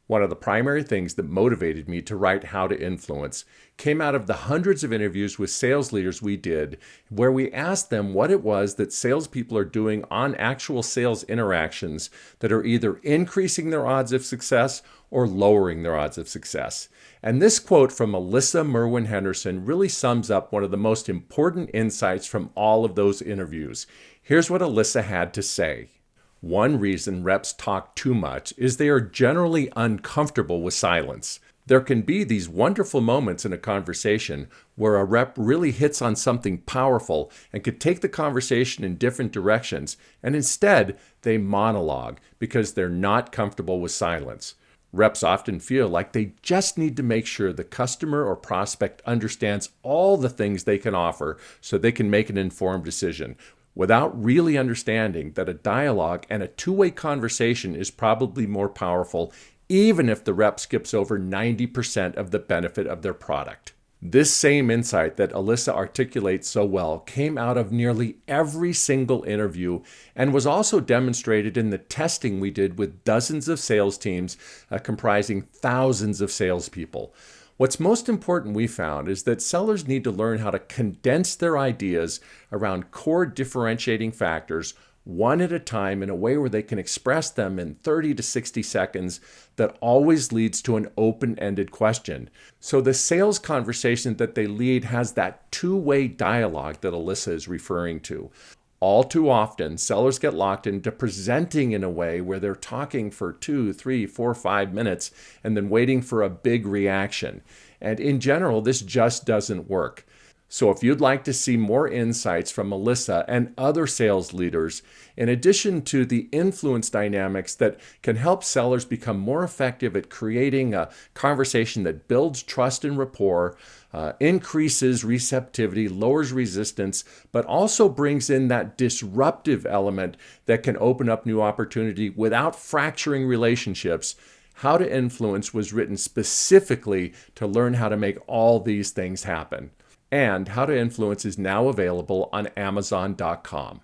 One of the primary things that motivated me to write How to Influence came out of the hundreds of interviews with sales leaders we did, where we asked them what it was that salespeople are doing on actual sales interactions that are either increasing their odds of success or lowering their odds of success. And this quote from Alyssa Merwin Henderson really sums up one of the most important insights from all of those interviews. Here's what Alyssa had to say. One reason reps talk too much is they are generally uncomfortable with silence. There can be these wonderful moments in a conversation where a rep really hits on something powerful and could take the conversation in different directions, and instead they monologue because they're not comfortable with silence. Reps often feel like they just need to make sure the customer or prospect understands all the things they can offer so they can make an informed decision, without really understanding that a dialogue and a two-way conversation is probably more powerful, even if the rep skips over 90% of the benefit of their product. This same insight that Alyssa articulates so well came out of nearly every single interview and was also demonstrated in the testing we did with dozens of sales teams comprising thousands of salespeople. What's most important, we found, is that sellers need to learn how to condense their ideas around core differentiating factors one at a time in a way where they can express them in 30 to 60 seconds that always leads to an open-ended question. So the sales conversation that they lead has that two-way dialogue that Alyssa is referring to. All too often, sellers get locked into presenting in a way where they're talking for 2, 3, 4, 5 minutes and then waiting for a big reaction. And in general, this just doesn't work. So if you'd like to see more insights from Alyssa and other sales leaders, in addition to the influence dynamics that can help sellers become more effective at creating a conversation that builds trust and rapport, increases receptivity, lowers resistance, but also brings in that disruptive element that can open up new opportunity without fracturing relationships, How to Influence was written specifically to learn how to make all these things happen. And How to Influence is now available on Amazon.com.